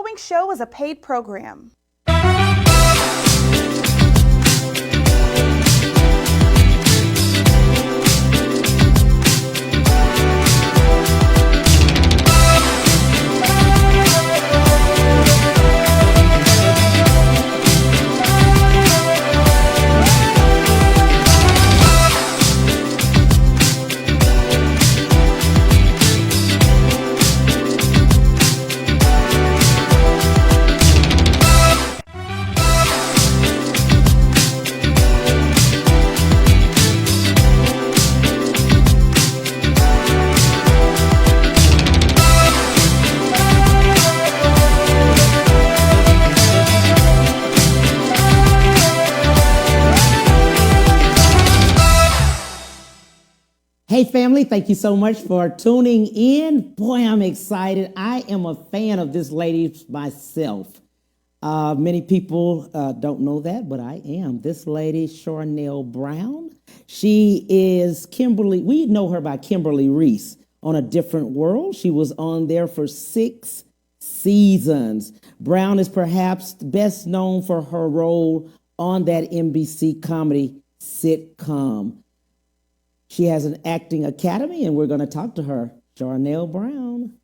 following show is a paid program. Hey family, thank you so much for tuning in. Boy, I'm excited. I am a fan of this lady myself. Many people don't know that, but I am. This lady, Charnele Brown. She is Kimberly. We know her by Kimberly Reese on A Different World. She was on there for 6 seasons. Brown is perhaps best known for her role on that NBC comedy sitcom. She has an acting academy, and we're going to talk to her. Charnele Brown.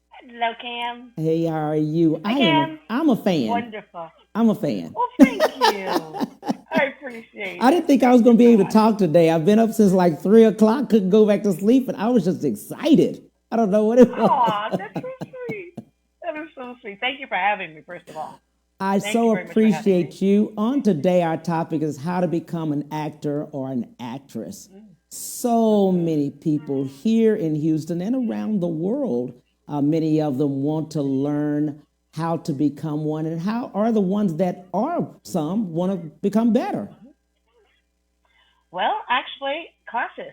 Hello, Cam. Hey, how are you? Hi, Cam. I'm a fan. Wonderful. I'm a fan. Well, thank you. I appreciate it. I didn't think I was going to be able to talk today. I've been up since like 3 o'clock, couldn't go back to sleep, and I was just excited. I don't know what it was. Aw, that's so sweet. That is so sweet. Thank you for having me, first of all. I so appreciate you. On today, our topic is how to become an actor or an actress. So many people here in Houston and around the world, many of them want to learn how to become one, and how are the ones that are some want to become better? Well, actually, classes.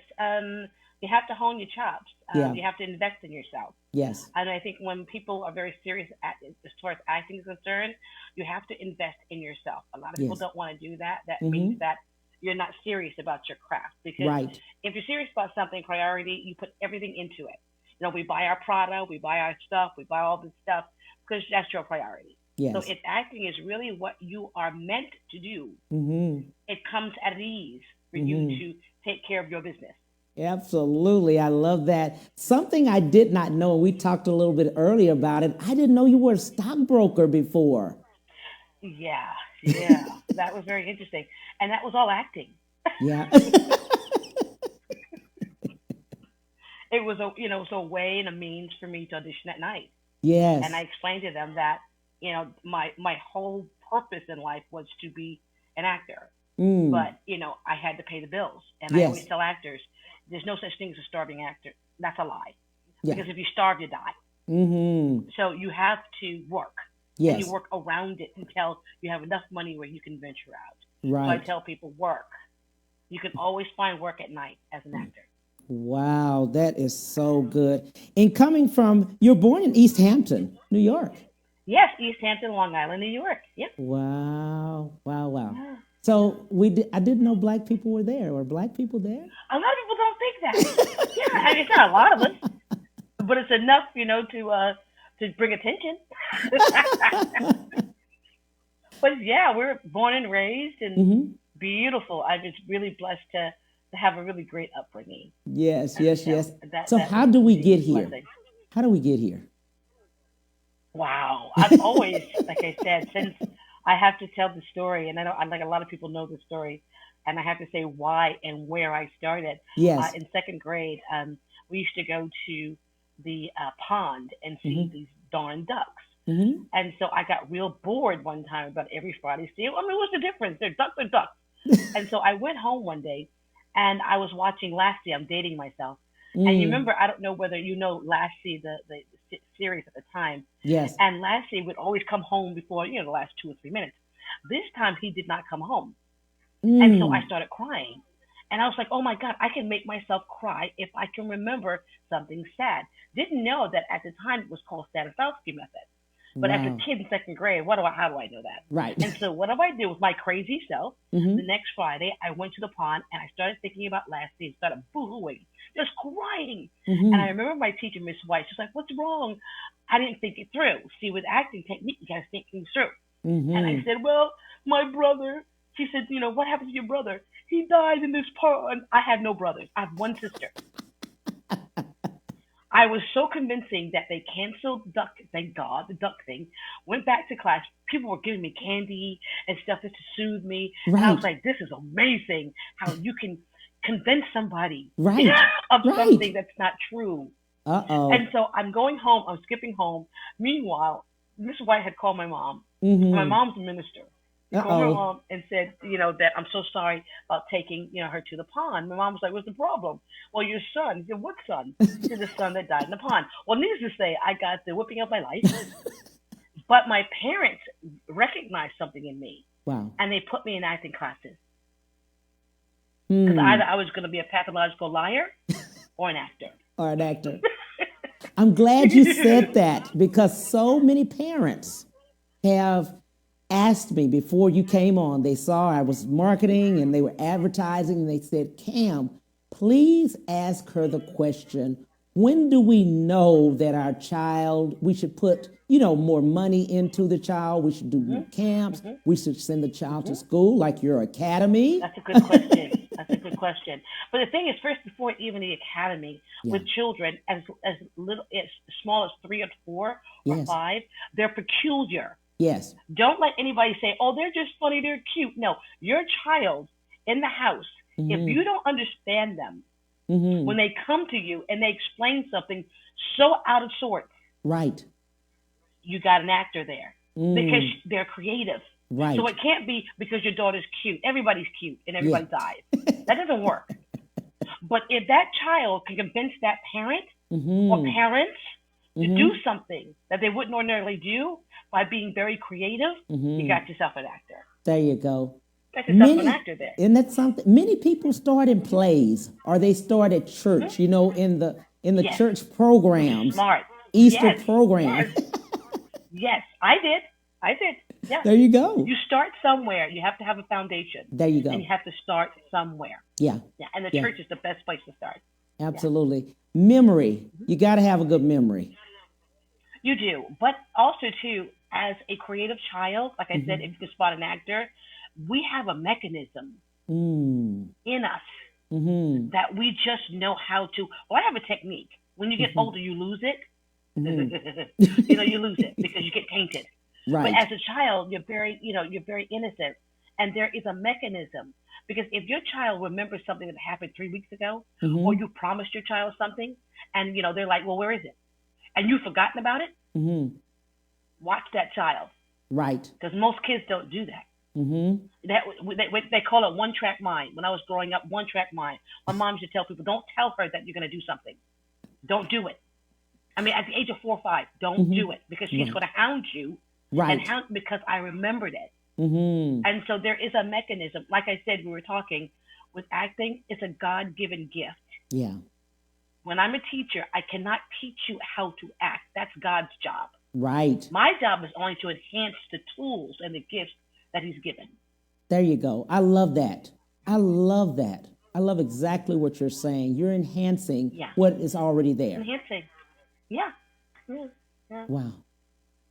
You have to hone your chops. Yeah. You have to invest in yourself. Yes. And I think when people are very serious as far as acting is concerned, you have to invest in yourself. A lot of people don't want to do that. That means that you're not serious about your craft. Because if you're serious about something, priority, you put everything into it. You know, we buy our product, we buy our stuff, we buy all this stuff because that's your priority. Yes. So if acting is really what you are meant to do, it comes at ease for you to take care of your business. Absolutely. I love that. Something I did not know, we talked a little bit earlier about it. I didn't know you were a stockbroker before. Yeah. That was very interesting. And that was all acting. Yeah. It was a way and a means for me to audition at night. Yes. And I explained to them that, my whole purpose in life was to be an actor. But, I had to pay the bills. And I always tell actors, there's no such thing as a starving actor. That's a lie. Yeah. Because if you starve, you die. So you have to work. Yes. And you work around it until you have enough money where you can venture out. Right. So I tell people, work. You can always find work at night as an actor. Wow, that is so good. And coming from, you're born in East Hampton, New York. Yes, East Hampton, Long Island, New York. Yep. Wow. Yeah. So I didn't know black people were there. Were black people there? A lot of people don't think that. Yeah, I mean, it's not a lot of us, but it's enough, to bring attention. But yeah, we're born and raised and beautiful. I'm just really blessed to have a really great upbringing. Yes. So how do we get here? How do we get here? Wow. I've always, like I said, since I have to tell the story, and I like a lot of people know the story, and I have to say why and where I started. Yes. In second grade, we used to go to the pond and see these darn ducks. And so I got real bored one time about every Friday. What's the difference? They're ducks are ducks. And so I went home one day, and I was watching Lassie. I'm dating myself. And you remember, I don't know whether you know Lassie, the series at the time. Yes. And Lassie would always come home before, the last 2 or 3 minutes. This time he did not come home. And so I started crying. And I was like, oh my God, I can make myself cry if I can remember something sad. Didn't know that at the time it was called Stanislavski method. But as a kid in second grade, how do I know that? Right. And so what do I do with my crazy self? The next Friday, I went to the pond and I started thinking about Lassie and started boo-hooing just crying. And Mm-hmm. I remember my teacher, Miss White, she's like, "What's wrong?" I didn't think it through. See, with acting technique, you got to think things through. And I Mm-hmm. said, "Well, my brother." She said, "What happened to your brother? He died in this pond." I have no brothers. I have one sister. I was so convincing that they canceled Duck, thank God, the Duck thing. Went back to class. People were giving me candy and stuff just to soothe me. And I was Right. like, this is amazing how you can convince somebody Right. of Right. something that's not true. And Uh-oh. so I'm going home. I'm skipping home. Meanwhile, Miss White had called my mom. My Mm-hmm. mom's a minister. He called my Uh-oh. mom and said, that I'm so sorry about taking, her to the pond. My mom was like, "What's the problem?" "Well, your son." He said, "What son?" He said, "The son that died in the pond." Well, needless to say, I got the whipping of my life, but my parents recognized something in me, Wow. and they put me in acting classes because either Hmm. I was going to be a pathological liar or an actor. Or an actor. I'm glad you said that because so many parents have asked me before you came on. They saw I was marketing and they were advertising, and they said, "Cam, please ask her the question, when do we know that our child, we should put, more money into the child? We should do more hmm camps. hmm We should send the child to hmm school like your academy." That's a good question. That's a good question. But the thing is, first, before even the academy, Yeah. with children as little as small as 3 or 4 or Yes. 5, they're peculiar. Yes. Don't let anybody say, "Oh, they're just funny, they're cute." No, your child in the house, if Mm-hmm. you don't understand them when Mm-hmm. they come to you and they explain something so out of sorts, Right. you got an actor there because Mm. they're creative. So Right. it can't be because your daughter's cute. Everybody's cute in Yeah. everybody's eyes. That doesn't work. But if that child can convince that parent or Mm-hmm. parents to do Mm-hmm. something that they wouldn't ordinarily do by being very creative, you Mm-hmm. got yourself an actor. There you go. Got yourself an Many, actor there. and that's something. Many people start in plays, or they start at hmm church. In the Yes, church which is programs, smart. Easter Yes, program. yes, yes. I did. I did. Yes. There you go. You start somewhere. You have to have a foundation, There you and you go. have to start somewhere. Yeah, Yeah, and the yeah, church is the best place to start. Yeah. absolutely. Memory. You got to have a good memory. You do, but also too, as a creative child, like I said, Mm-hmm. if you can spot an actor, we have a mechanism Mm. in us Mm-hmm. that we just know how to. Well, I have a technique. When you get Mm-hmm. older, you lose it. Mm-hmm. You lose it because you get tainted. But Right. as a child, you're very innocent, and there is a mechanism. Because if your child remembers something that happened 3 weeks ago, or Mm-hmm. you promised your child something, and they're like, "Well, where is it?" and you've forgotten about it, Mm-hmm. watch that child, Right. because most kids don't do that. Mm-hmm. They call it one track mind. When I was growing up, one track mind. My mom used to tell people, "Don't tell her that you're going to do something. Don't do it." I mean, at the age of 4 or 5, don't Mm-hmm. do it because she's Right. going to hound you and Right. hound because I remembered it. Mm-hmm. And so there is a mechanism. Like I said, we were talking with acting, it's a God given gift. Yeah. When I'm a teacher, I cannot teach you how to act. That's God's job. Right. My job is only to enhance the tools and the gifts that He's given. There you go. I love that. I love that. I love exactly what you're saying. You're enhancing Yeah. what is already there. Enhancing. Yeah. Yeah. Yeah. Wow.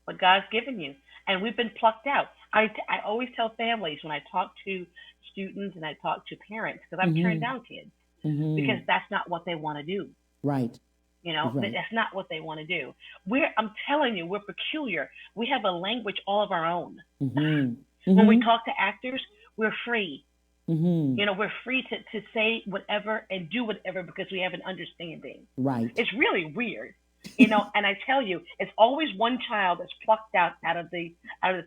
What God's given you. And we've been plucked out. I always tell families when I talk to students and I talk to parents, because I've turned Mm-hmm. down kids because Mm-hmm. that's not what they want to do. Right. Right. That's not what they want to do. I'm telling you, we're peculiar. We have a language all of our own. Mm-hmm. When we Mm-hmm. talk to actors, we're free. Mm-hmm. We're free to say whatever and do whatever because we have an understanding. Right. It's really weird. And I tell you, it's always one child that's plucked out of the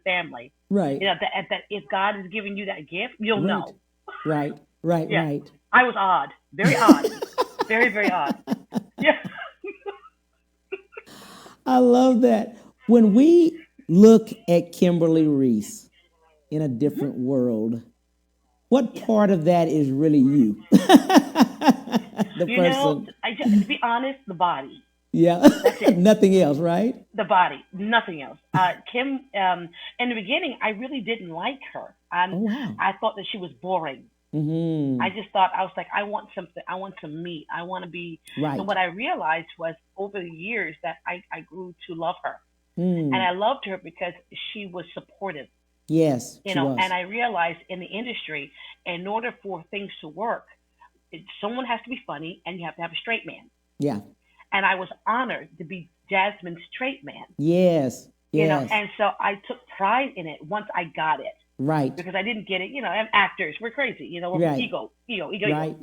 family. Right. That if God is giving you that gift, you'll Right. know. Right. Right. Yeah. Right. I was odd. Very odd. Very, very odd. Yeah. I love that. When we look at Kimberly Reese in a different world, what Yeah. part of that is really you? The person. To be honest, the body. Yeah. That's it. Nothing else, right? The body, nothing else. Kim, in the beginning, I really didn't like her. Oh, wow. I thought that she was boring. I just thought, I was like, I want something. I want some meat. I want to be. And Right. what I realized was over the years that I grew to love her. And Mm. I loved her because she was supportive, Yes, she and was. I realized in the industry, in order for things to work, someone has to be funny and you have to have a straight man. Yeah. And I was honored to be Jasmine's straight man, Yes. Yes. and so I took pride in it once I got it Right. because I didn't get it. And actors, we're crazy, we're Right. ego, Right.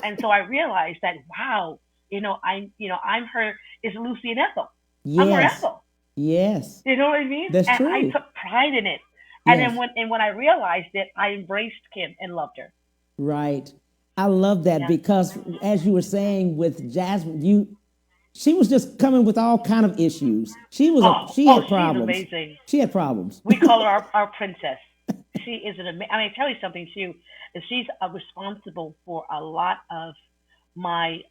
and so I realized that, wow, I'm her, is Lucy and Ethel. I'm her Yes. Ethel. Yes. You know what I mean? That's And I true. took pride in it. And then Yes. when I realized it, I embraced Kim and loved her. Right. I love that Yeah. because as you were saying with Jasmine, she was just coming with all kind of issues. She Oh, had she's problems. amazing. She had problems. We call her our princess. She is an amazing. I mean, I tell you something too. Is she's responsible for a lot of my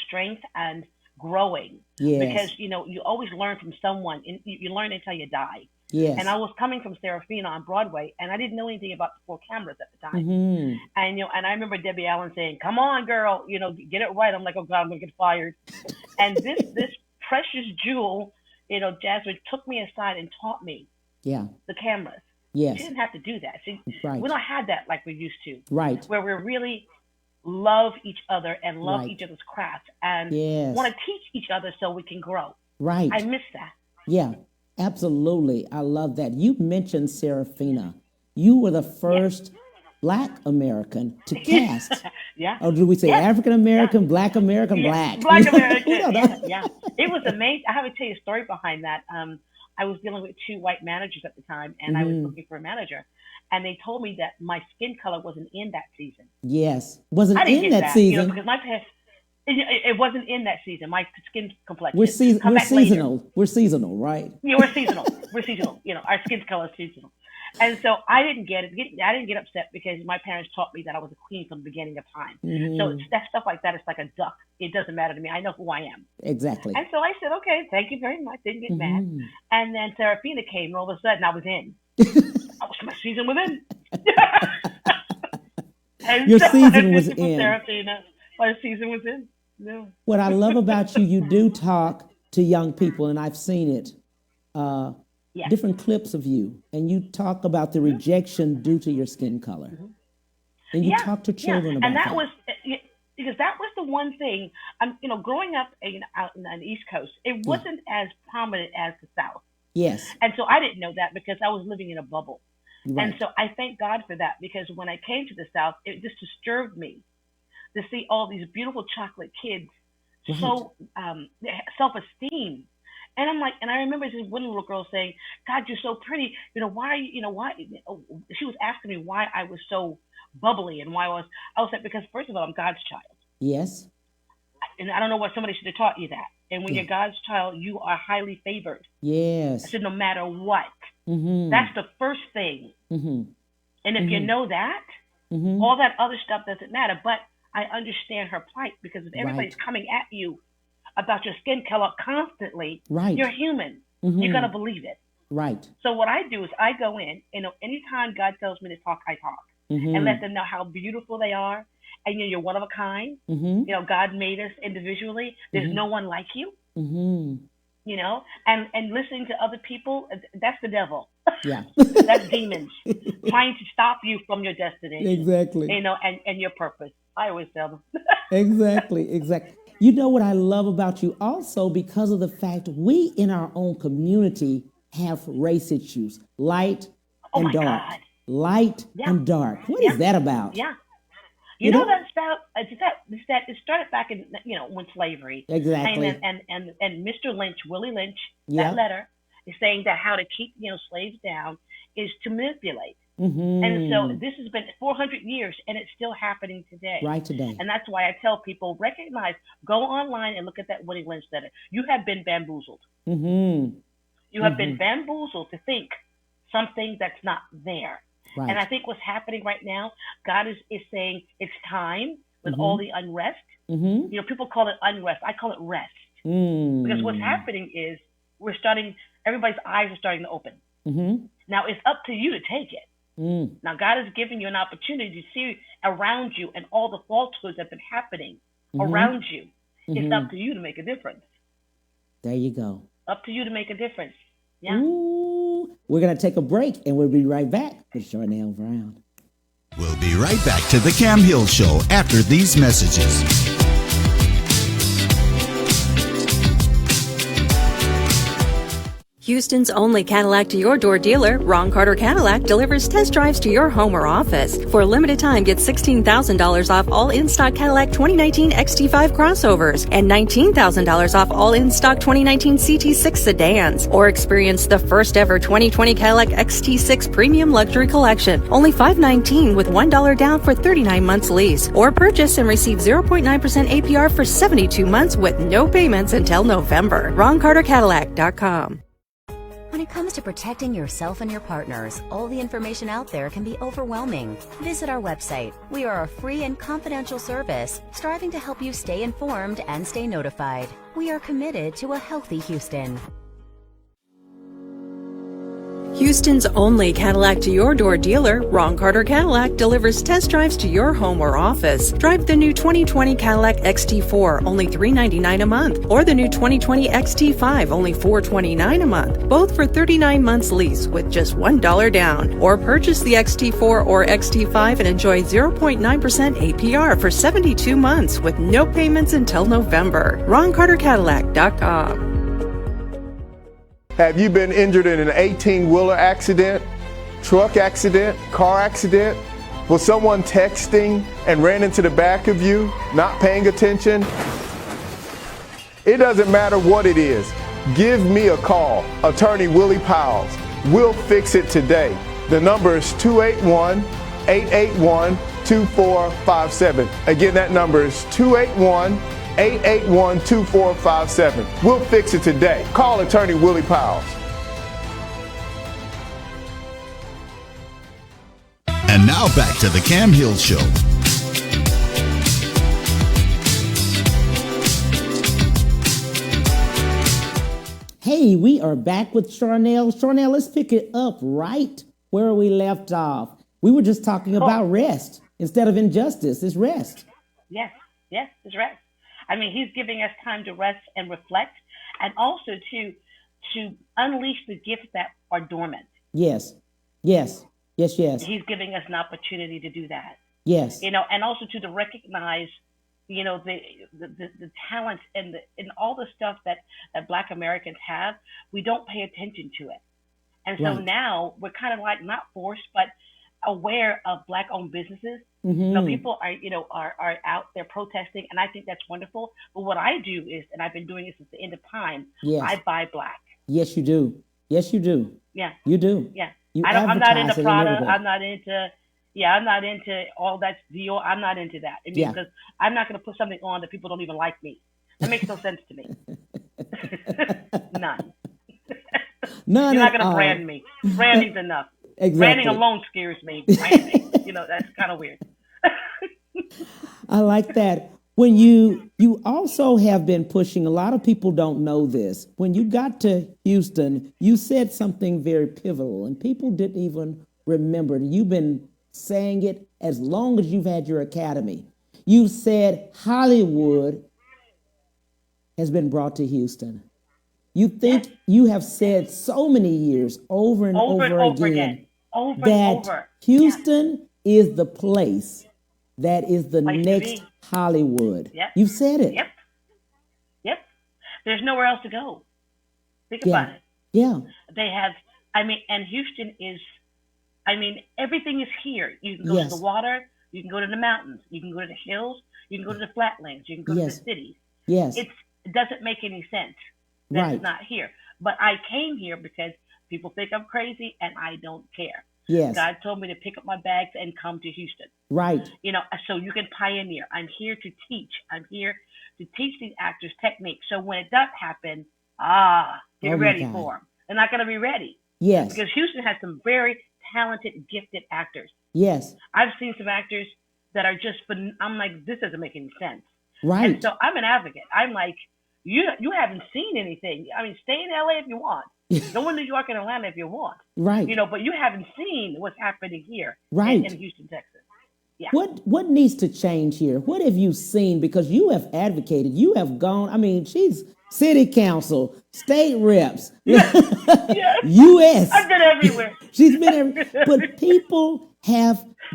strength and growing because Yes. you always learn from someone, and you learn until you die. And I Yes. was coming from Serafina on Broadway, and I didn't know anything about the four cameras at the time. Mm-hmm. And I remember Debbie Allen saying, "Come on, girl, get it right." I'm like, "Oh God, I'm gonna get fired." And this precious jewel, Jasmine took me aside and taught me Yeah. the cameras. She Yes. didn't have to do that. See, we Right. don't have that like we used to, Right. where we really love each other and love each Right. other's craft and want Yes. to teach each other so we can grow. I Right. miss that. Yeah. Absolutely. I love that. You mentioned Serafina. You were the Yeah. first Black American to cast. Yeah. Or do we say Yes. African Yeah. American, Black American, Yeah. Black? Black We American. don't Yeah. know. Yeah. It was amazing. I have to tell you a story behind that. I was dealing with two white managers at the time, and I was Hmm. looking for a manager, and they told me that my skin color wasn't in that season. Yes. Was I it didn't in get that that, season? because my past, it wasn't in that season. My skin We're complexion come we're back later. seasonal. We're seasonal, right? We're seasonal. We're seasonal. Our skin color is seasonal. And so I didn't get it. I didn't get upset because my parents taught me that I was a queen from the beginning of time. So Hmm. that stuff like that is like a duck. It doesn't matter to me. I know who I am. Exactly. And so I said, okay, thank you very much. Didn't get mad. Hmm. And then Serafina came, and all of a sudden I was in. My season was in. And Your so season I was did for in. Serafina. My season was in. Yeah. What I love about you, you do talk to young people, and I've seen it. Uh, Yes. Different clips of you, and you talk about the rejection due to your skin color, and you Yeah, talk to yeah, children and about that that. was because that was the one thing. Growing up out on the East Coast, it Yeah. wasn't as prominent as the South, Yes. and so I didn't know that because I was living in a bubble. And Right. so I thank God for that because when I came to the South, it just disturbed me to see all these beautiful chocolate kids Right. so self-esteem. And I'm like, and I remember this one little girl saying, "God, you're so pretty. Why? Why?" She was asking me why I was so bubbly and why I was like, because first of all, I'm God's child, Yes. and I don't know what somebody should have taught you that. And when Yeah. you're God's child, you are highly favored. I Yes. said, no matter what, Mm-hmm. that's the first thing. Mm-hmm. And if you Mm-hmm. know that, Mm-hmm. all that other stuff doesn't matter. But I understand her plight because if everybody's Right. coming at you about your skin color constantly, Right. you're human. You're Mm-hmm. gonna believe it. Right. So what I do is I go in, anytime God tells me to talk, I talk and let Mm-hmm. them know how beautiful they are, and you're one of a kind. Mm-hmm. God made us individually. There's Mm-hmm. no one like you. Mm-hmm. And listening to other people, that's the devil. Yeah. That's demons trying to stop you from your destination. Exactly. And your purpose. I always tell them. Exactly, exactly. You know what I love about you also because of the fact we in our own community have race issues, light Oh and my dark. God. Light Yeah. and dark. What is Yeah. that about? Yeah. You know? That's about that it started back in when slavery, Exactly. and Mr. Lynch, Willie Lynch, that Yeah. letter is saying that how to keep slaves down is to manipulate. And so Mm-hmm. this has been 400 years, and it's still happening today. Right today. And that's why I tell people, recognize, go online and look at that Willie Lynch letter. You have been bamboozled. Mm-hmm. You have been Mm-hmm. bamboozled to think something that's not there. And I Right. think what's happening right now, God is saying it's time with all Mm-hmm. the unrest. Mm-hmm. People call it unrest. I call it rest. Because what's Mm. happening is everybody's eyes are starting to open. Mm-hmm. Now it's up to you to take it. Now, God has given you an opportunity to see around you and all the falsehoods that have been happening around you. It's up to you to make a difference. There you go. Up to you to make a difference. Yeah. Ooh. We're going to take a break, and we'll be right back with Charnele Brown. We'll be right back to the Cam Hill Show after these messages. Houston's only Cadillac to your door dealer, Ron Carter Cadillac, delivers test drives to your home or office. For a limited time, get $16,000 off all in-stock Cadillac 2019 XT5 crossovers and $19,000 off all in-stock 2019 CT6 sedans. Or experience the first ever 2020 Cadillac XT6 Premium Luxury Collection. Only $519 with $1 down for 39 months lease. Or purchase and receive 0.9% APR for 72 months with no payments until November. RonCarterCadillac.com. When it comes to protecting yourself and your partners, all the information out there can be overwhelming. Visit our website. We are a free and confidential service striving to help you stay informed and stay notified. We are committed to a healthy Houston. Houston's only Cadillac to your door dealer, Ron Carter Cadillac, delivers test drives to your home or office. Drive the new 2020 Cadillac XT4, only $399 a month, or the new 2020 XT5, only $429 a month, both for 39 months lease with just $1 down. Or purchase the XT4 or XT5 and enjoy 0.9% APR for 72 months with no payments until November. RonCarterCadillac.com. Have you been injured in an 18-wheeler accident, truck accident, car accident? Was someone texting and ran into the back of you, not paying attention? It doesn't matter what it is. Give me a call, Attorney Willie Powles. We'll fix it today. The number is 281-881-2457. Again, that number is 281-881-2457. We'll fix it today. Call Attorney Willie Powles. And now back to the Cam Hill Show. Hey, we are back with Charnele. Charnele, let's pick it up right where we left off. We were just talking about rest. Instead of injustice, it's rest. Yes, it's rest. I mean, he's giving us time to rest and reflect, and also to unleash the gifts that are dormant. Yes. He's giving us an opportunity to do that. Yes. And also to recognize, the talents and all the stuff that Black Americans have. We don't pay attention to it, and so now we're kind of like not forced, but aware of Black-owned businesses. People are out there protesting, and I think that's wonderful. But what I do is, and I've been doing it since the end of time, I buy Black. Yes, you do. Yeah. You do. Yeah. You I'm not into advertise it Prada. everywhere. I'm not into all that Dior. I'm not into that. Because I'm not going to put something on that people don't even like me. That makes no sense to me. None. None. You're not going to brand me. Branding's enough. Exactly. Branding alone scares me. Branding, that's kind of weird. I like that. When you also have been pushing, a lot of people don't know this. When you got to Houston, you said something very pivotal, and people didn't even remember. You've been saying it as long as you've had your academy. You said Hollywood has been brought to Houston. You think you have said so many years over and over again that Houston is the place that is the next Hollywood. Yep. You've said it. Yep. There's nowhere else to go. Think about it. Yeah. They have, and Houston is, everything is here. You can go to the water, you can go to the mountains, you can go to the hills, you can go to the flatlands, you can go to the cities. Yes. It doesn't make any sense that it's not here. But I came here because people think I'm crazy and I don't care. Yes. God told me to pick up my bags and come to Houston. Right. So you can pioneer. I'm here to teach. I'm here to teach these actors techniques. So when it does happen, get ready for them. They're not going to be ready. Yes. Because Houston has some very talented, gifted actors. Yes. I've seen some actors that are just, I'm like, this doesn't make any sense. Right. And so I'm an advocate. I'm like, you haven't seen anything. Stay in LA if you want. Go in New York and Atlanta if you want. Right. But you haven't seen what's happening here Right. in Houston, Texas. Yeah. What needs to change here? What have you seen? Because you have advocated, you have gone, I mean, she's city council, state reps, Yes. U.S. I've been everywhere. She's been everywhere. But people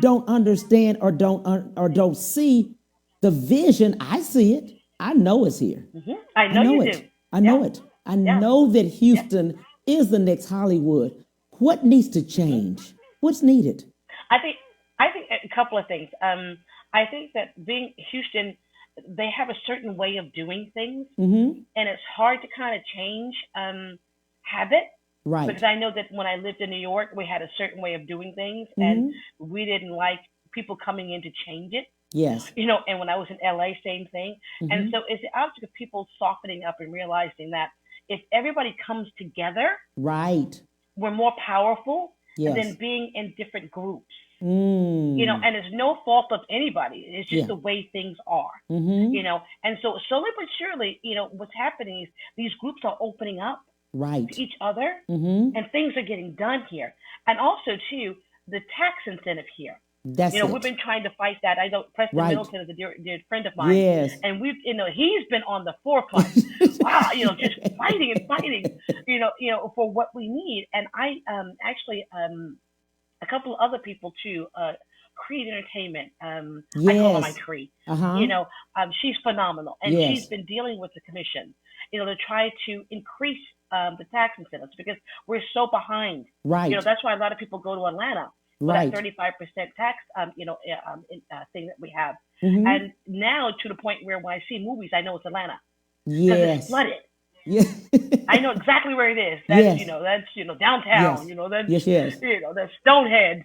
don't understand or don't see the vision. I see it. I know it's here. Mm-hmm. I know you it. do. I know it. I know that Houston is the next Hollywood. What needs to change? What's needed? I think a couple of things. I think that being Houston, they have a certain way of doing things, and it's hard to kind of change habit. Right. Because I know that when I lived in New York, we had a certain way of doing things, and we didn't like people coming in to change it. Yes. And when I was in LA, same thing. And so it's the object of people softening up and realizing that if everybody comes together, right, we're more powerful than being in different groups. And it's no fault of anybody. It's just the way things are. And so slowly but surely, what's happening is these groups are opening up to each other, and things are getting done here. And also, too, the tax incentive here. We've been trying to fight that. I know Preston Middleton is a dear friend of mine. Yes. And he's been on the forefront. Wow, just fighting and fighting, for what we need. And I actually a couple of other people too, Creed Entertainment. I call her my Cree. She's phenomenal. And she's been dealing with the commission, to try to increase the tax incentives because we're so behind. Right. That's why a lot of people go to Atlanta. That 35% tax, thing that we have. And now to the point where when I see movies, I know it's Atlanta. Because it's flooded. Yes. I know exactly where it is. That's, that's downtown, that's, that's Stonehead,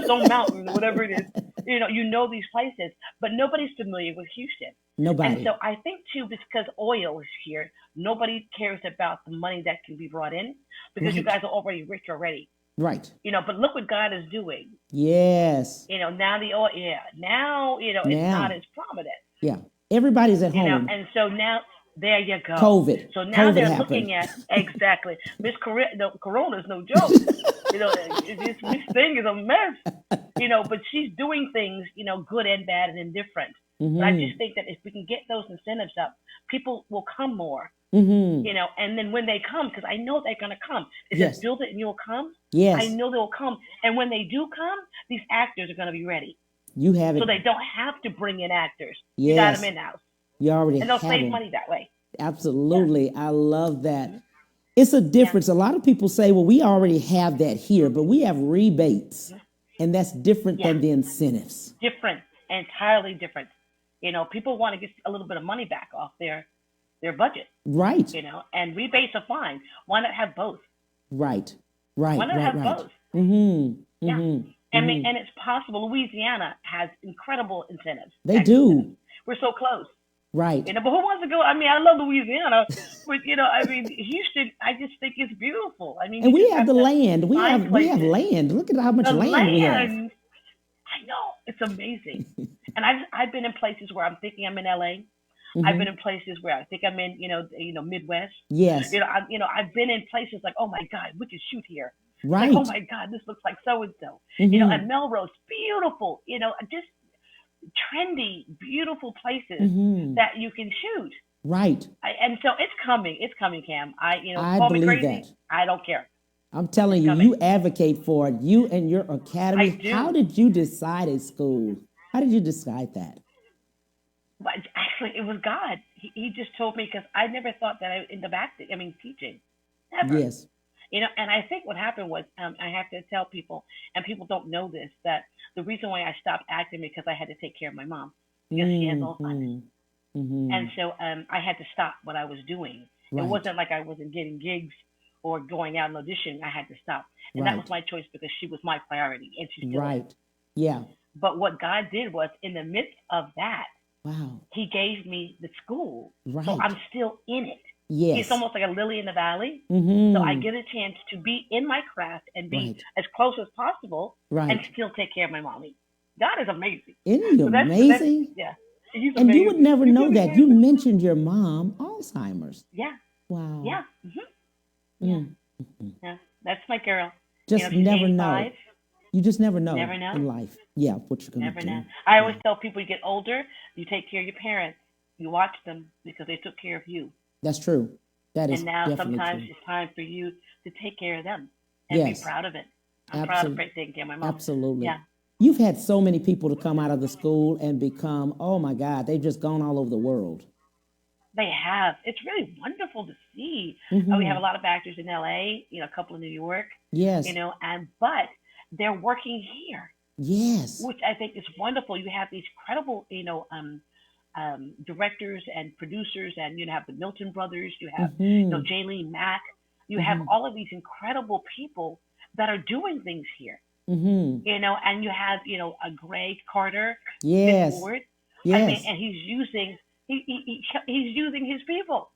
Stone Mountain, whatever it is. You know these places, but nobody's familiar with Houston. Nobody. And so I think too, because oil is here, nobody cares about the money that can be brought in because you guys are already rich already. Right. But look what God is doing. Yes. Now the oil, now, it's not as prominent. Yeah. Everybody's at home. And so now, there you go. COVID. So now they're looking at, exactly. Miss Corona is no joke. This thing is a mess. But she's doing things, good and bad and indifferent. But I just think that if we can get those incentives up, people will come more. And then when they come, because I know they're going to come. It says, build it and you'll come. Yes. I know they'll come. And when they do come, these actors are going to be ready. You have it. So they don't have to bring in actors. Yes. You got them in-house. You already have them. And they'll save money that way. Absolutely. Yeah. I love that. It's a difference. A lot of people say, well, we already have that here, but we have rebates. And that's different than the incentives. Different. Entirely different. People want to get a little bit of money back off their budget. Right. And rebates are fine. Why not have both? Right. Right. Why not have both? Yeah. I mean, and it's possible. Louisiana has incredible incentives. They do. We're so close. Right. But who wants to go? I mean, I love Louisiana, but Houston, I just think it's beautiful. I mean, and we have the land. We have land. Look at how much land we have. I know. It's amazing. And I've been in places where I'm thinking I'm in LA. I've been in places where I think I'm in, Midwest. Yes. I've been in places like, oh my God, we could shoot here. Right. Like, oh my God, this looks like so and so. And Melrose, beautiful. Just trendy, beautiful places that you can shoot. Right. And so it's coming. It's coming, Cam. I call me crazy. That. I don't care. I'm telling you, you advocate for it. You and your academy. I do. How did you decide at school? How did you decide that? Well, actually, it was God. He just told me because I never thought that I would end up teaching. Never. Yes. And I think what happened was, I have to tell people, and people don't know this, that the reason why I stopped acting because I had to take care of my mom because she has Alzheimer's. And so I had to stop what I was doing. Right. It wasn't like I wasn't getting gigs or going out and auditioning. I had to stop. And that was my choice because she was my priority. And she's still is. Yeah. But what God did was, in the midst of that, He gave me the school. Right. So I'm still in it. Yes. It's almost like a lily in the valley. So I get a chance to be in my craft and be as close as possible and still take care of my mommy. God is amazing. Isn't he amazing? Yeah. He's amazing. And you would never know that. You mentioned your mom, Alzheimer's. Yeah. Wow. Yeah. Yeah, that's my girl. Just she's never know. 85. You just never know, Never know. in life. Yeah, what you're going to Never do. know. I always tell people, you get older, you take care of your parents. You watch them because they took care of you. That's true. That is And now definitely sometimes true. it's time for you to take care of them and Yes. be proud of it. I'm proud of taking care of my mom. Absolutely. Yeah. You've had so many people to come out of the school and become, oh my God, they've just gone all over the world. They have. It's really wonderful to see. We have a lot of actors in LA, a couple in New York, Yes. but they're working here, Yes. which I think is wonderful. You have these incredible, directors and producers, and you have the Milton brothers, you have, Jaylene Mack, you have all of these incredible people that are doing things here, and you have, a Greg Carter, Yes. Dick Ward. Yes. I mean, and he's using his people.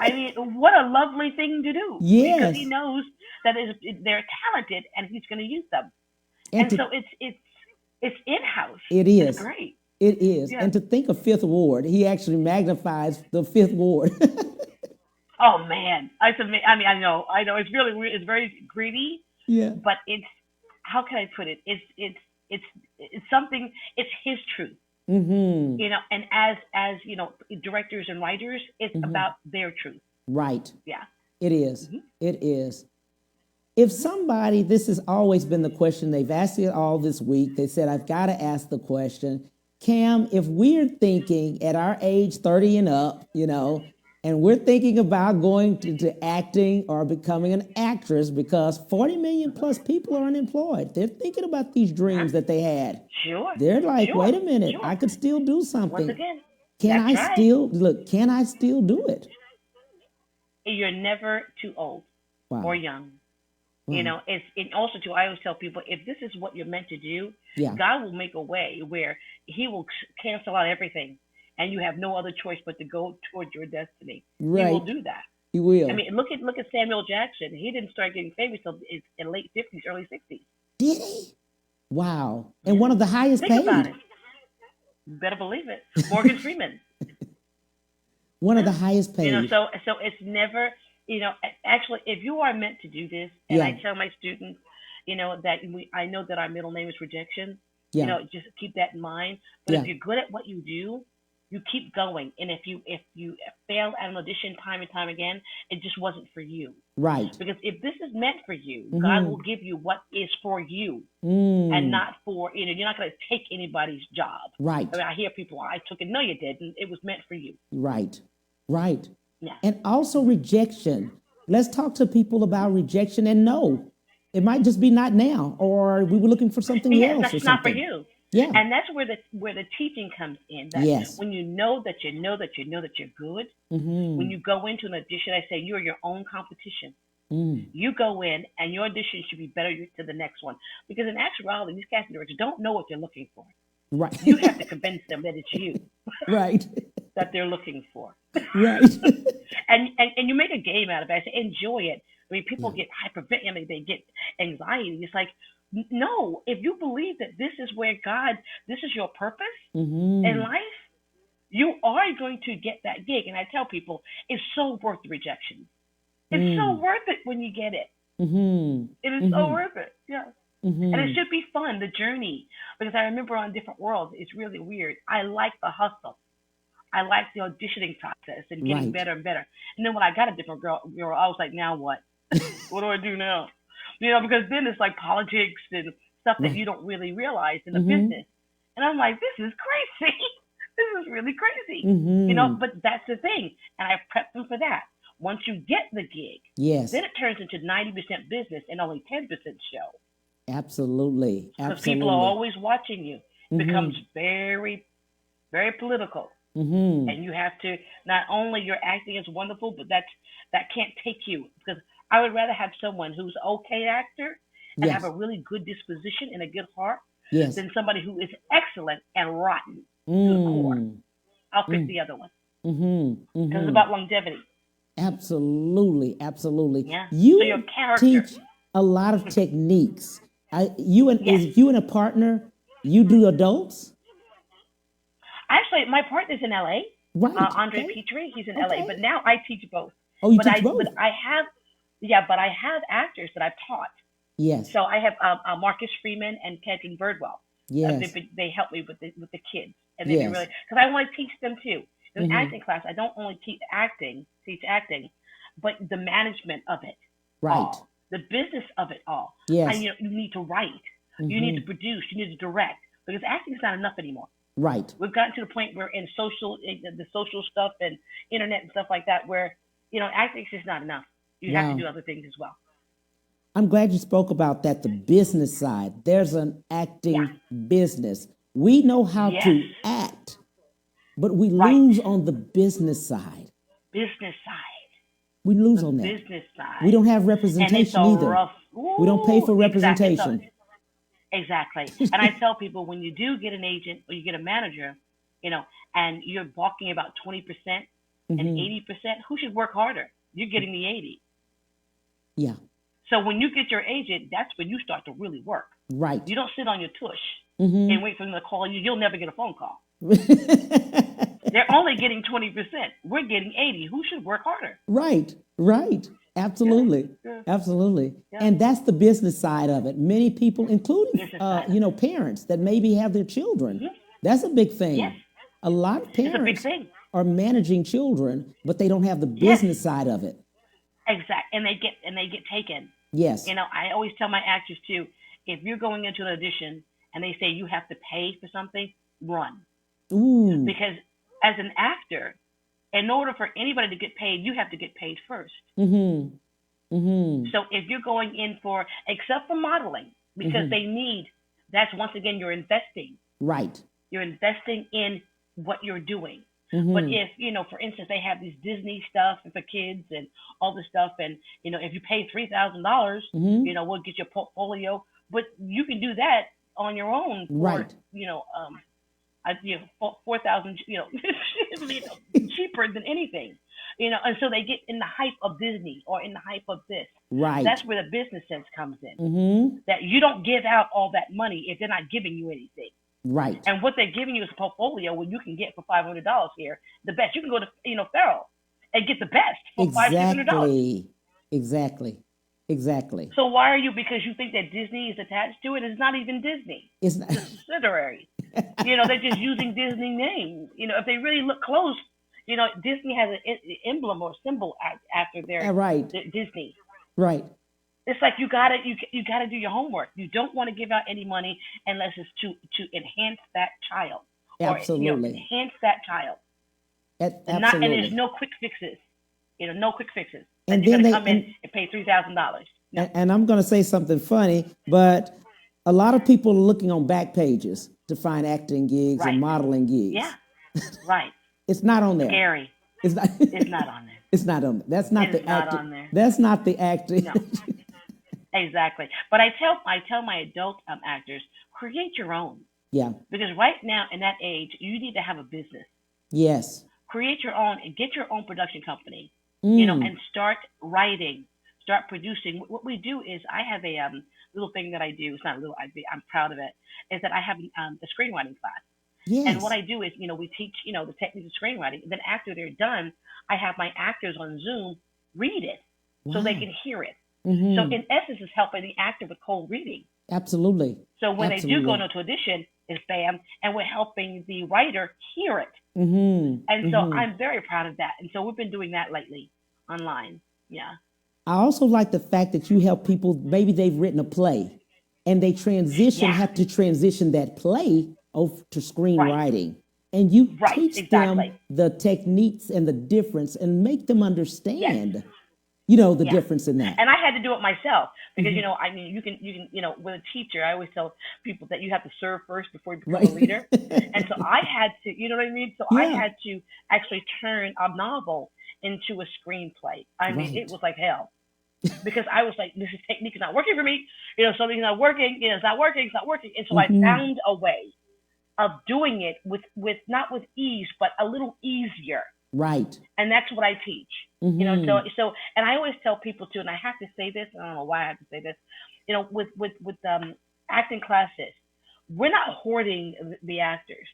I mean, what a lovely thing to do. Yes. Because he knows that they're talented and he's going to use them. And so it's in-house. It is. It's great. It is. Yeah. And to think of Fifth Ward, he actually magnifies the Fifth Ward. Oh man, I know. It's really weird. It's very greedy. Yeah. But it's, how can I put it? It's something. It's his truth. Mm-hmm. And as directors and writers, it's about their truth. Right. Yeah. It is. It is. If somebody, this has always been the question, they've asked it all this week. They said, I've got to ask the question, Cam, if we're thinking at our age 30 and up, and we're thinking about going to acting or becoming an actress, because 40 million plus people are unemployed. They're thinking about these dreams that they had. Sure. They're like, Sure. wait a minute, Sure. I could still do something. Once again, Can that's I right. still do it? You're never too old Wow. or young. And also too, I always tell people, if this is what you're meant to do, Yeah. God will make a way where he will cancel out everything and you have no other choice but to go toward your destiny. Right. He will do that. He will. I mean, look at Samuel Jackson. He didn't start getting famous until in late 50s, early 60s. Did he? Wow. And one of the highest Think paid. about it. You better believe it. Morgan Freeman. One of the highest paid. So it's never, actually, if you are meant to do this, and Yeah. I tell my students, that I know that our middle name is rejection. Yeah. Just keep that in mind. But Yeah. if you're good at what you do, you keep going. And if you fail at an audition time and time again, it just wasn't for you. Right. Because if this is meant for you, God will give you what is for you, Mm. and not for, you're not going to take anybody's job. Right. I mean, I hear people, I took it. No, you didn't. It was meant for you. Right. Right. Yeah. And also rejection. Let's talk to people about rejection and no. It might just be not now, or we were looking for something Yes, else. that's or not for something. you. Yeah. And that's where the teaching comes in. That Yes. when you know that you know that you know that you're good, Mm-hmm. when you go into an audition, I say you're your own competition. Mm. You go in, and your audition should be better to the next one. Because in actuality, these casting directors don't know what they're looking for. Right. You have to convince them that it's you Right. that they're looking for. Right. and you make a game out of it. I say enjoy it. I mean, people get hyperventilating, they get anxiety. It's like, no, if you believe that this is where this is your purpose Mm-hmm. in life, you are going to get that gig. And I tell people, it's so worth the rejection. It's so worth it when you get it. Mm-hmm. It is so worth it. Yeah. Mm-hmm. And it should be fun, the journey. Because I remember on Different Worlds, it's really weird. I like the hustle. I like the auditioning process and getting Right. better and better. And then when I got a different girl, I was like, now what? What do I do now? Because then it's like politics and stuff that you don't really realize in the business. And I'm like, this is crazy. This is really crazy. Mm-hmm. But that's the thing. And I prepped them for that. Once you get the gig, Yes. then it turns into 90% business and only 10% show. Absolutely. Because Absolutely. people are always watching you. It becomes very, very political. Mm-hmm. And you have to, not only your acting is wonderful, but that can't take you. Because I would rather have someone who's an okay actor and Yes. have a really good disposition and a good heart Yes. than somebody who is excellent and rotten to the core. Mm. I'll pick the other one. Mm-hmm. Because Mm-hmm. it's about longevity. Absolutely. Absolutely. Yeah. You So your character. teach a lot of techniques. You and Yes. Is you and a partner, you do adults? Actually, my partner's in LA. Right. Andre Okay. Petrie, he's in Okay. LA. But now I teach both. Oh, you but teach both? But I have, Yeah, but I have actors that I've taught. Yes. So I have Marcus Freeman and Kedron Birdwell. Yes. They help me with the kids, and they do Yes. really, because I want to teach them too. In Mm-hmm. acting class, I don't only teach acting, but the management of it, Right. all, the business of it all. Yes. And you need to write, you need to produce, you need to direct, because acting is not enough anymore. Right. We've gotten to the point where in the social stuff and internet and stuff like that, where acting is just not enough. You have to do other things as well. I'm glad you spoke about that, the business side. There's an acting business. We know how to act, but we lose on the business side. Business side. We lose on that. Business side. We don't have representation either. We don't pay for representation. Exactly. And I tell people, when you do get an agent or you get a manager, and you're balking about 20% and 80%, who should work harder? You're getting the 80. Yeah. So when you get your agent, that's when you start to really work. Right. You don't sit on your tush and wait for them to call you. You'll never get a phone call. They're only getting 20%. We're getting 80. Who should work harder? Right. Absolutely. Yeah. Absolutely. Yeah. And that's the business side of it. Many people, including, parents that maybe have their children. Mm-hmm. That's a big thing. Yes. A lot of parents it's a big thing. Are managing children, but they don't have the business side of it. Exactly. And they get taken. Yes. I always tell my actors too, if you're going into an audition and they say you have to pay for something, run. Ooh. Because as an actor, in order for anybody to get paid, you have to get paid first. Mm-hmm. Mm-hmm. So if you're going in for, except for modeling, because they need, that's once again, you're investing. Right. You're investing in what you're doing. Mm-hmm. But if, for instance, they have these Disney stuff for kids and all this stuff, and, if you pay $3,000, we'll get your portfolio, but you can do that on your own for, right. 4,000, cheaper than anything, and so they get in the hype of Disney or in the hype of this. Right. That's where the business sense comes in. Mm-hmm. That you don't give out all that money if they're not giving you anything. Right. And what they're giving you is a portfolio when you can get for $500 here, the best. You can go to, Farrell and get the best for $500. Exactly. So why are you, because you think that Disney is attached to it? It's not even Disney. It's not. It's a subsidiary. They're just using Disney names. If they really look close, Disney has an emblem or symbol after their Disney. Right. It's like you gotta do your homework. You don't want to give out any money unless it's to enhance that child. Absolutely. Or, enhance that child. Absolutely. And there's no quick fixes. No quick fixes. And you're then gonna come in and pay $3,000. No. And I'm going to say something funny, but a lot of people are looking on back pages to find acting gigs and modeling gigs. Yeah. Right. It's not on there. Scary. It's not. It's not on there. It's not on there. That's not the acting. On there. That's not the acting. No. Exactly. But I tell my adult actors, create your own. Yeah. Because right now in that age, you need to have a business. Yes. Create your own and get your own production company. And start writing, start producing. What we do is I have a little thing that I do. It's not a little. I'm proud of it. Is that I have a screenwriting class. Yes. And what I do is, we teach, the techniques of screenwriting. And then after they're done, I have my actors on Zoom read it so they can hear it. Mm-hmm. So in essence, it's helping the actor with cold reading. Absolutely. So when they do go into audition, it's bam, and we're helping the writer hear it. Mm-hmm. And so I'm very proud of that. And so we've been doing that lately online. Yeah. I also like the fact that you help people, maybe they've written a play and they have to transition that play over to screenwriting. Right. And you teach them the techniques and the difference and make them understand, the difference in that. And I had to do it myself because, you can, with a teacher, I always tell people that you have to serve first before you become a leader. And so I had to, you know what I mean? So I had to actually turn a novel into a screenplay. I mean, it was like hell because I was like, this technique is not working for me. Something's not working. It's not working. And so I found a way of doing it with not with ease, but a little easier. Right. And that's what I teach. Mm-hmm. So, and I always tell people too, and I have to say this, I don't know why I have to say this, with acting classes, we're not hoarding the actors.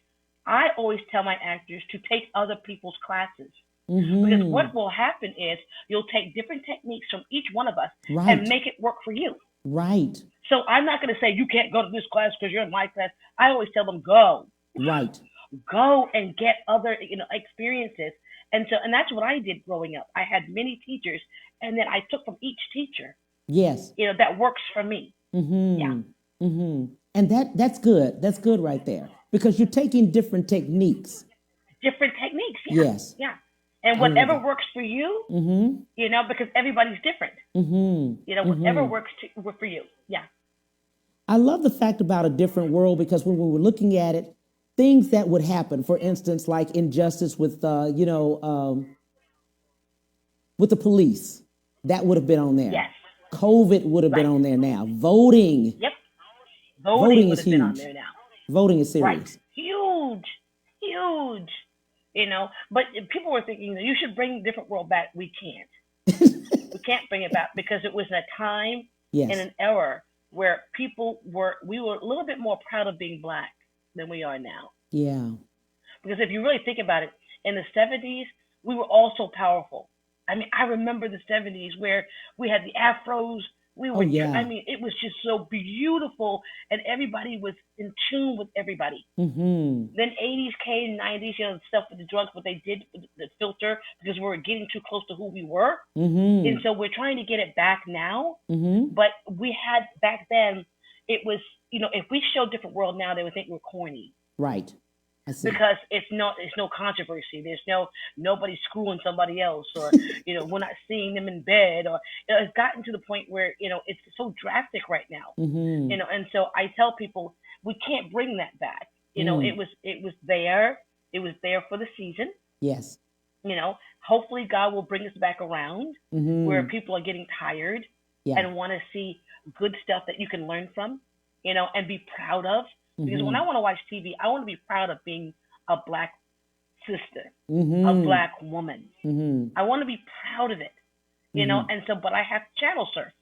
I always tell my actors to take other people's classes. Because what will happen is you'll take different techniques from each one of us and make it work for you. Right. So I'm not going to say you can't go to this class because you're in my class. I always tell them go. Right. Go and get other experiences. And that's what I did growing up. I had many teachers, and then I took from each teacher. Yes. That works for me. Yeah. And that's good. That's good right there, because you're taking different techniques. Different techniques. Yeah. Yes. Yeah. And whatever works for you, because everybody's different. Whatever works for you. Yeah. I love the fact about a different world, because when we were looking at it, things that would happen, for instance, like injustice with, with the police, that would have been on there. Yes. COVID would have been on there now. Voting. Yep. Voting would have been on there now. Voting is serious. Right. Huge. But people were thinking that you should bring different world back. We can't. We can't bring it back, because it was a time and an era where we were a little bit more proud of being Black than we are now. Yeah. Because if you really think about it, in the 70s, we were all so powerful. I mean, I remember the 70s where we had the afros. It was just so beautiful, and everybody was in tune with everybody. Then 80s came, 90s, stuff with the drugs, what they did with the filter, because we were getting too close to who we were. And so we're trying to get it back now. But we had back then, it was, if we showed different world now, they would think we're corny. Right. Because it's no controversy. There's nobody screwing somebody else, or we're not seeing them in bed, or it's gotten to the point where it's so drastic right now. And so I tell people we can't bring that back. It was there for the season. Yes. Hopefully God will bring us back around where people are getting tired and want to see good stuff that you can learn from, and be proud of. Because when I want to watch TV, I want to be proud of being a Black sister, a Black woman. I want to be proud of it, and so, but I have to channel surf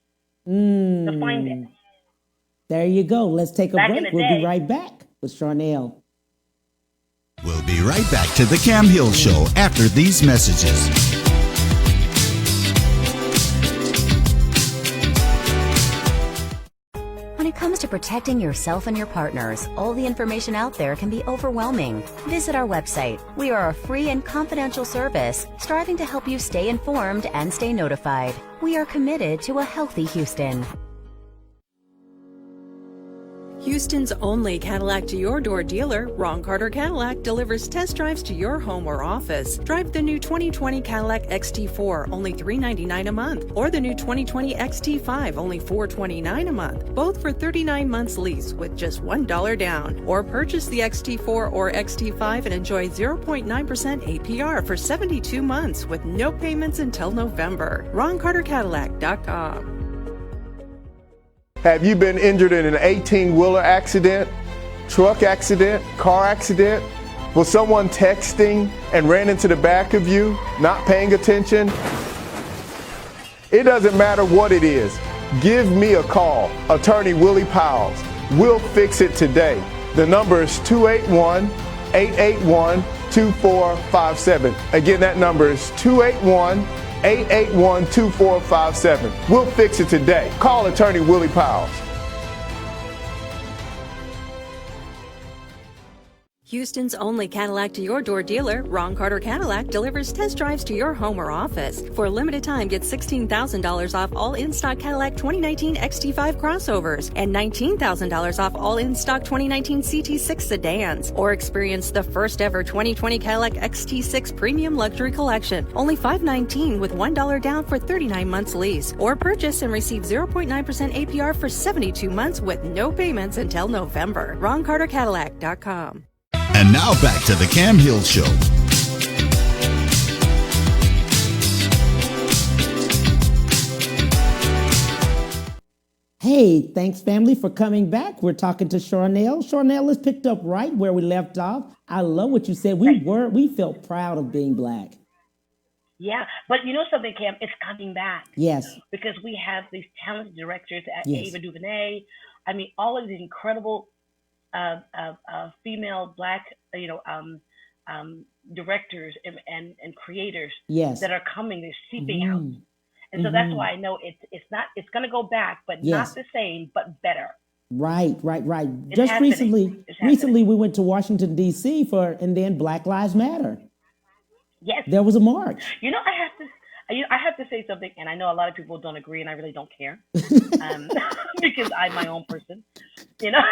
to find it. There you go. Let's take a break. We'll be right back with Charnele. We'll be right back to the Cam Hill Show after these messages. When it comes to protecting yourself and your partners, all the information out there can be overwhelming. Visit our website. We are a free and confidential service striving to help you stay informed and stay notified. We are committed to a healthy Houston. Houston's only Cadillac to your door dealer, Ron Carter Cadillac, delivers test drives to your home or office. Drive the new 2020 Cadillac XT4, only $399 a month, or the new 2020 XT5, only $429 a month, both for 39 months lease with just $1 down. Or purchase the XT4 or XT5 and enjoy 0.9% APR for 72 months with no payments until November. RonCarterCadillac.com. Have you been injured in an 18-wheeler accident, truck accident, car accident? Was someone texting and ran into the back of you, not paying attention? It doesn't matter what it is. Give me a call, Attorney Willie Powles. We'll fix it today. The number is 281-881-2457. Again, that number is 281-881-2457. We'll fix it today. Call Attorney Willie Powles. Houston's only Cadillac to your door dealer, Ron Carter Cadillac, delivers test drives to your home or office. For a limited time, get $16,000 off all in-stock Cadillac 2019 XT5 crossovers and $19,000 off all in-stock 2019 CT6 sedans. Or experience the first ever 2020 Cadillac XT6 Premium Luxury Collection, only $519 with $1 down for 39 months lease. Or purchase and receive 0.9% APR for 72 months with no payments until November. RonCarterCadillac.com. And now back to the Cam Hill Show. Hey, thanks family for coming back. We're talking to Charnele. Charnele has picked up right where we left off. I love what you said. We felt proud of being Black. Yeah, but you know something, Cam? It's coming back. Yes. Because we have these talented directors at Ava DuVernay. I mean, all of these incredible female Black, directors and creators Yes. that are coming. They're seeping out, and so that's why I know it's going to go back, but Yes. not the same, but better. Right. It's Just happening. recently, It's happening. we went to Washington D.C. and then Black Lives Matter. Yes. There was a march. I have to say something, and I know a lot of people don't agree, and I really don't care, because I'm my own person, you know.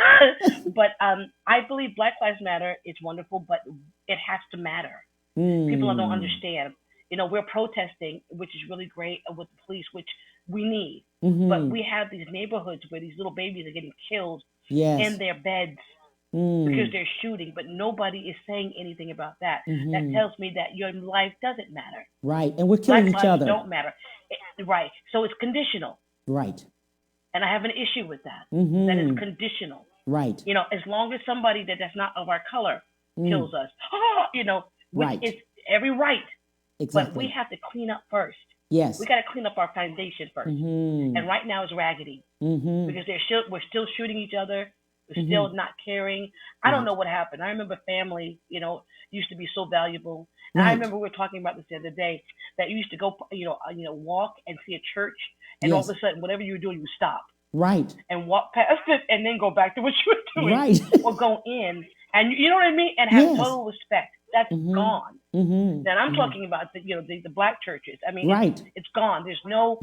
But I believe Black Lives Matter is wonderful, but it has to matter. People don't understand. You know, we're protesting, which is really great, with the police, which we need. But we have these neighborhoods where these little babies are getting killed in their beds because they're shooting, but nobody is saying anything about that. That tells me that your life doesn't matter. Right, and we're killing Black each lives other. don't matter. Right, so it's conditional. Right. And I have an issue with that. That is conditional. Right. You know, as long as somebody that's not of our color kills us, you know, Right. it's every right. Exactly. But we have to clean up first. Yes. We got to clean up our foundation first. And right now it's raggedy because we're still shooting each other. We're still not caring. I don't know what happened. I remember family, you know, used to be so valuable. And I remember we were talking about this the other day, that you used to go, walk and see a church, and all of a sudden, whatever you were doing, you stop. Right. And walk past it, and then go back to what you were doing. Right. Or go in, and you know what I mean? And have total respect. That's gone. Then I'm talking about the black churches. I mean, it's gone. There's no,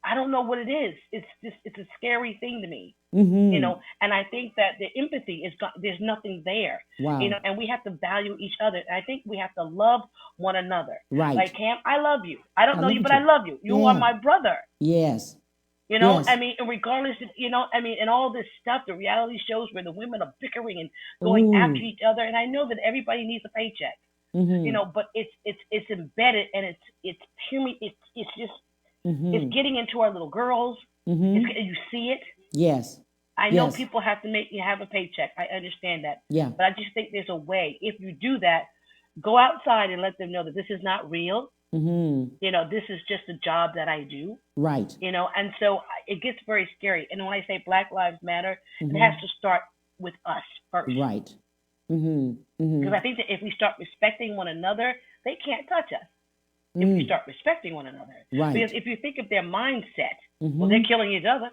I don't know what it is. It's a scary thing to me, you know. And I think that the empathy is gone. There's nothing there, you know. And we have to value each other. And I think we have to love one another. Right. Like, Cam, I love you. I don't know you, but I love you. You are my brother. Yes. You know, I mean, regardless of, and all this stuff, the reality shows where the women are bickering and going after each other. And I know that everybody needs a paycheck, you know, but it's embedded, and it's just, it's getting into our little girls. You see it. Yes. I know people have to have a paycheck. I understand that. Yeah. But I just think there's a way. If you do that, go outside and let them know that this is not real. You know, this is just a job that I do. Right. You know, and so it gets very scary. And when I say Black Lives Matter, it has to start with us first. Right. Because I think that if we start respecting one another, they can't touch us. If we start respecting one another. Right. Because if you think of their mindset, well, they're killing each other.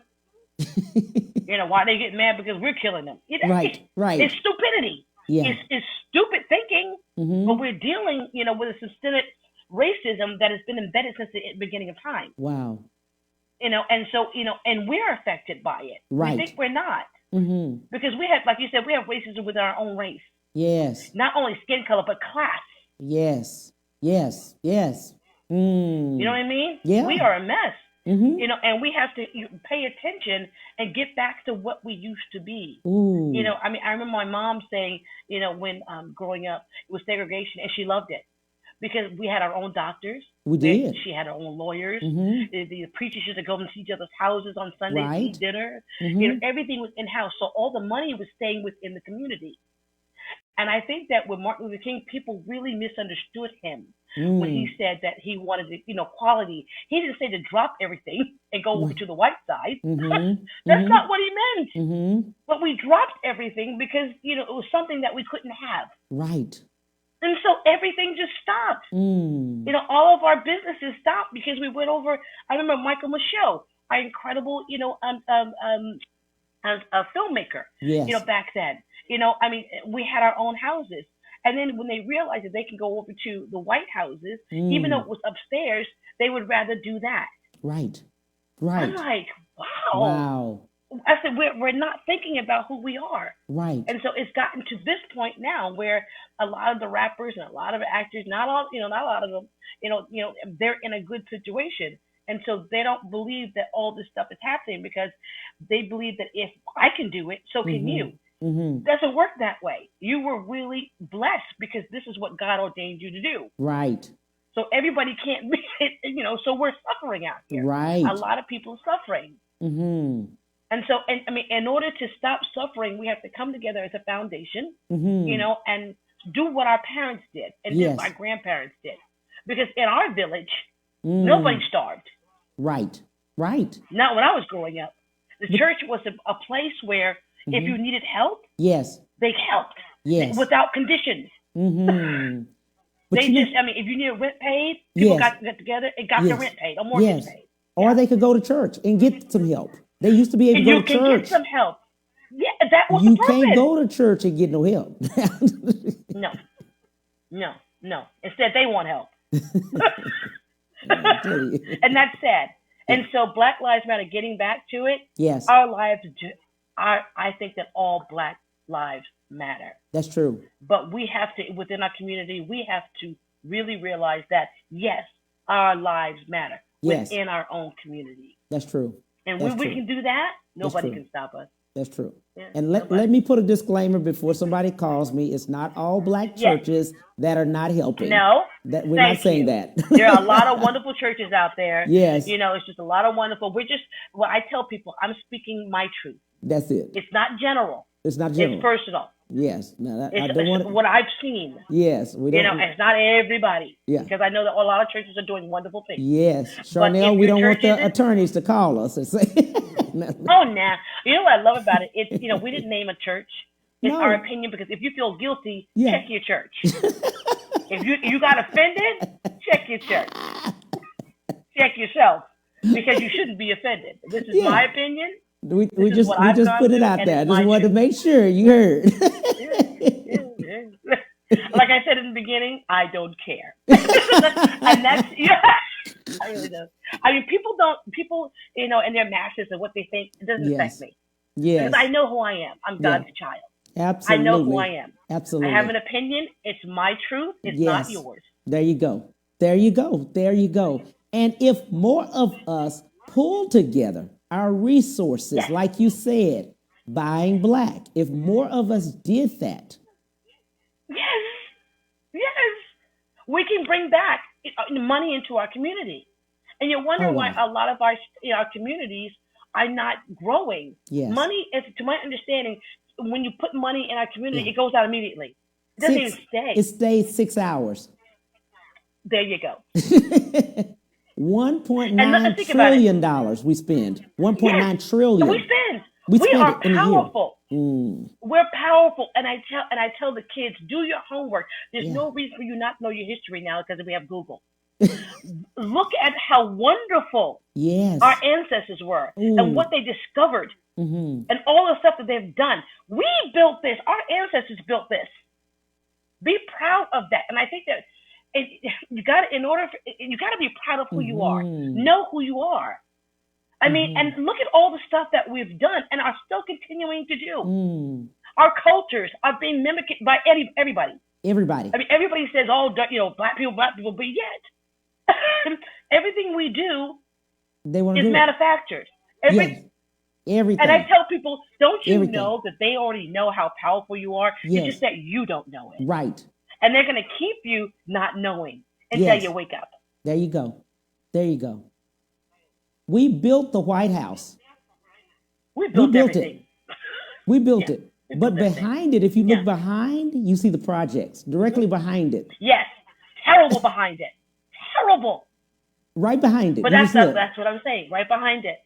You know, why they get mad because we're killing them. Right. It's stupidity. Yeah. It's stupid thinking, but we're dealing, with a systemic racism that has been embedded since the beginning of time. Wow. You know, and so, and we're affected by it. Right. We think we're not. Because we have, like you said, we have racism within our own race. Yes. Not only skin color, but class. Yes. Yes. Yes. You know what I mean? Yeah. We are a mess. And we have to pay attention and get back to what we used to be. Ooh. I mean, I remember my mom saying, when growing up, it was segregation, and she loved it. Because we had our own doctors. We did. She had her own lawyers. The preachers used to go and see each other's houses on Sundays, eat dinner. Everything was in-house. So all the money was staying within the community. And I think that with Martin Luther King, people really misunderstood him when he said that he wanted to, quality. He didn't say to drop everything and go over to the white side. That's not what he meant. But we dropped everything because, it was something that we couldn't have. Right. And so everything just stopped. All of our businesses stopped because we went over. I remember Michael Michaud, our incredible, a filmmaker, back then. I mean, we had our own houses. And then when they realized that they can go over to the White Houses, even though it was upstairs, they would rather do that. Right. Right. I'm like, wow. Wow. I said, we're not thinking about who we are. Right. And so it's gotten to this point now where a lot of the rappers and a lot of actors, not a lot of them, they're in a good situation. And so they don't believe that all this stuff is happening because they believe that if I can do it, so can you. Doesn't work that way. You were really blessed because this is what God ordained you to do. Right. So everybody can't be it, so we're suffering out here. Right. A lot of people are suffering. And so, I mean, in order to stop suffering, we have to come together as a foundation, and do what our parents did and do what our grandparents did. Because in our village, nobody starved. Right. Right. Not when I was growing up. The church was a place where if you needed help, they helped. Yes. without conditions. Mm-hmm. But They just, I mean, if you need rent paid, people got together and got the rent paid or mortgage paid. Or they could go to church and get some help. They used to be able to go You to can church. get some help. Yeah, that was You the purpose. can't go to church and get no help. No. Instead, they want help. I tell you. And that's sad. And so Black Lives Matter, getting back to it, Yes. our lives, I think that all Black lives matter. That's true. But we have to, within our community, we have to really realize that, yes, our lives matter within our own community. That's true. And when we can do that, nobody can stop us. That's true. Yeah, and let me put a disclaimer before somebody calls me. It's not all Black churches that are not helping. No. That we're not saying that. There are a lot of wonderful churches out there. Yes. You know, it's just a lot of wonderful. I tell people, I'm speaking my truth. That's it. It's not general. It's not general. It's personal. Yes. No, I don't want what I've seen. Yes. We don't. You know, it's not everybody. Yeah. Because I know that a lot of churches are doing wonderful things. Yes. Charnele, we don't want the attorneys to call us and say. Oh, nah. You know what I love about it? It's, you know, we didn't name a church. It's our opinion, because if you feel guilty, check your church. If you got offended, check your church. Check yourself, because you shouldn't be offended. This is my opinion. We just put it out there. I just wanted to make sure you heard. Like I said in the beginning, I don't care. And that's, I really don't. I mean, people, you know, and their masses and what they think, it doesn't affect me. Yes. Because I know who I am. I'm God's child. Absolutely. I know who I am. Absolutely. I have an opinion. It's my truth. It's not yours. There you go. There you go. There you go. And if more of us pull together our resources, like you said, buying Black, if more of us did that. Yes. We can bring back money into our community. And you wonder why a lot of our communities are not growing. Yes. Money is, to my understanding, when you put money in our community, it goes out immediately. It doesn't even stay. It stays 6 hours. There you go. $1.9 trillion we spend. $1.9 trillion. So we are powerful. We're powerful. And I tell the kids, do your homework. There's no reason for you not to know your history now, because we have Google. Look at how wonderful our ancestors were and what they discovered and all the stuff that they've done. We built this. Our ancestors built this. Be proud of that. And I think that you got to be proud of who you are. Know who you are. I mean, and look at all the stuff that we've done and are still continuing to do. Our cultures are being mimicked by everybody. Everybody. I mean, everybody says, "Oh, you know, black people," but yet everything we do is manufactured. Everything. And I tell people, don't you know that they already know how powerful you are? It's just that you don't know it. Right. And they're going to keep you not knowing until you wake up. There you go. There you go. We built the White House. We built everything. We built it. But behind it, if you look behind, you see the projects directly behind it. Yes. Terrible behind it. Terrible. Right behind it. But that's what I'm saying. Right behind it.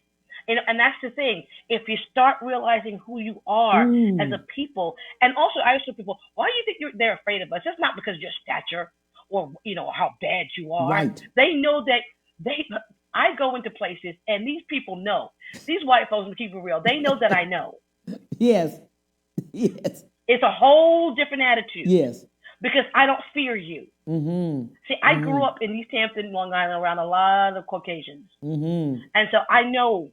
And that's the thing. If you start realizing who you are as a people, and also I ask people, why do you think they're afraid of us? It's not because of your stature or, you know, how bad you are. Right. They know that I go into places and these people know. These white folks, to keep it real, they know that I know. Yes. Yes. It's a whole different attitude. Yes. Because I don't fear you. See, I grew up in East Hampton, Long Island, around a lot of Caucasians. And so I know,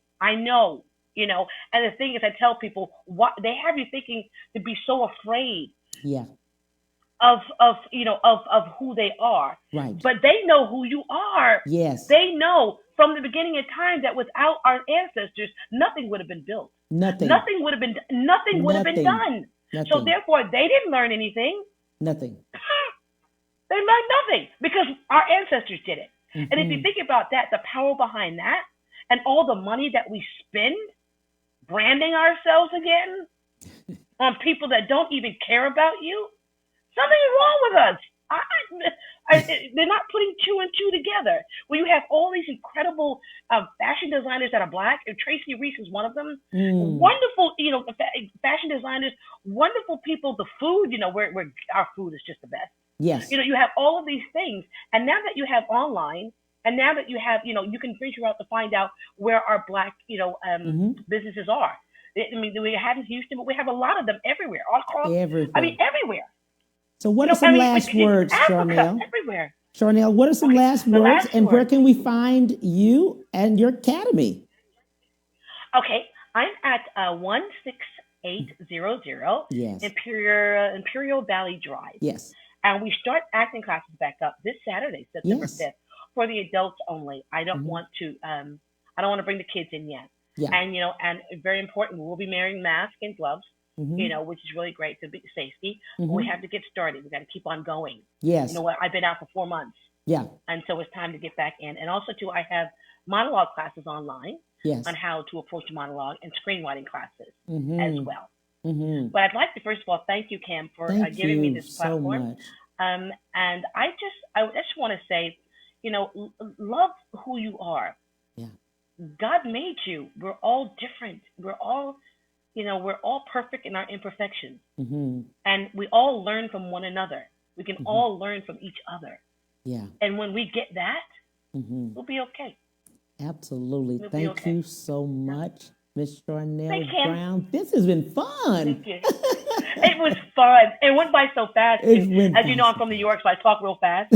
you know, and the thing is, I tell people, what they have you thinking to be so afraid of who they are. Right. But they know who you are. Yes. They know from the beginning of time that without our ancestors, nothing would have been built. Nothing would have been done. Nothing. So therefore, they didn't learn anything. Nothing. They learned nothing because our ancestors did it. And if you think about that, the power behind that, and all the money that we spend branding ourselves again on people that don't even care about you, something is wrong with us. They're not putting two and two together. When you have all these incredible fashion designers that are black, and Tracy Reese is one of them. Wonderful, fashion designers, wonderful people. The food, where our food is just the best. Yes. You have all of these things, and now that you have online, and now that you have, you can venture out to find out where our black, businesses are. I mean, we have in Houston, but we have a lot of them everywhere, all across. Everywhere. I mean, everywhere. So what are some last words, Africa, Charnele? everywhere. Charnele, what are some last words, and where can we find you and your academy? Okay, I'm at 16800 Yes. Imperial Valley Drive. Yes. And we start acting classes back up this Saturday, September 5th, for the adults only. I don't want to bring the kids in yet. Yeah. And and very important, we'll be wearing masks and gloves. Which is really great to be safety. But we have to get started. We got to keep on going. Yes. You know what? I've been out for 4 months. Yeah. And so it's time to get back in. And also too, I have monologue classes online. Yes. On how to approach a monologue, and screenwriting classes as well. Mm-hmm. But I'd like to first of all thank you, Cam, for giving me this platform. So much. And I just want to say, love who you are. Yeah. God made you. We're all different. We're all perfect in our imperfections. And we all learn from one another. We can all learn from each other. Yeah. And when we get that, we'll be okay. Absolutely. We'll Thank you so much, Miss Charnele Thanks, Cam. Brown. This has been fun. Thank you. It was fun. It went by so fast. As you know, I'm from New York, so I talk real fast.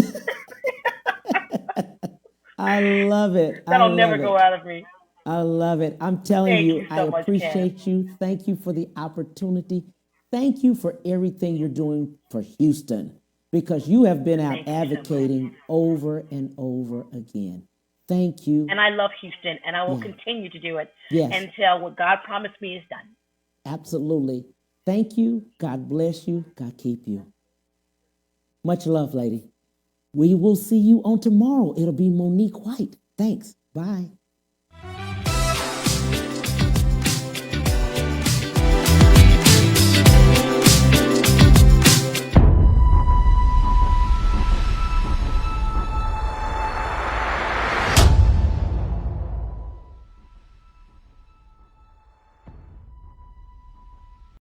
I love it. That'll never go out of me. I love it. I'm telling you, so I appreciate you. Thank you for the opportunity. Thank you for everything you're doing for Houston, because you have been out advocating over and over again. Thank you. And I love Houston, and I will continue to do it Yes. until what God promised me is done. Absolutely. Thank you. God bless you. God keep you. Much love, lady. We will see you on tomorrow. It'll be Monique White. Thanks. Bye.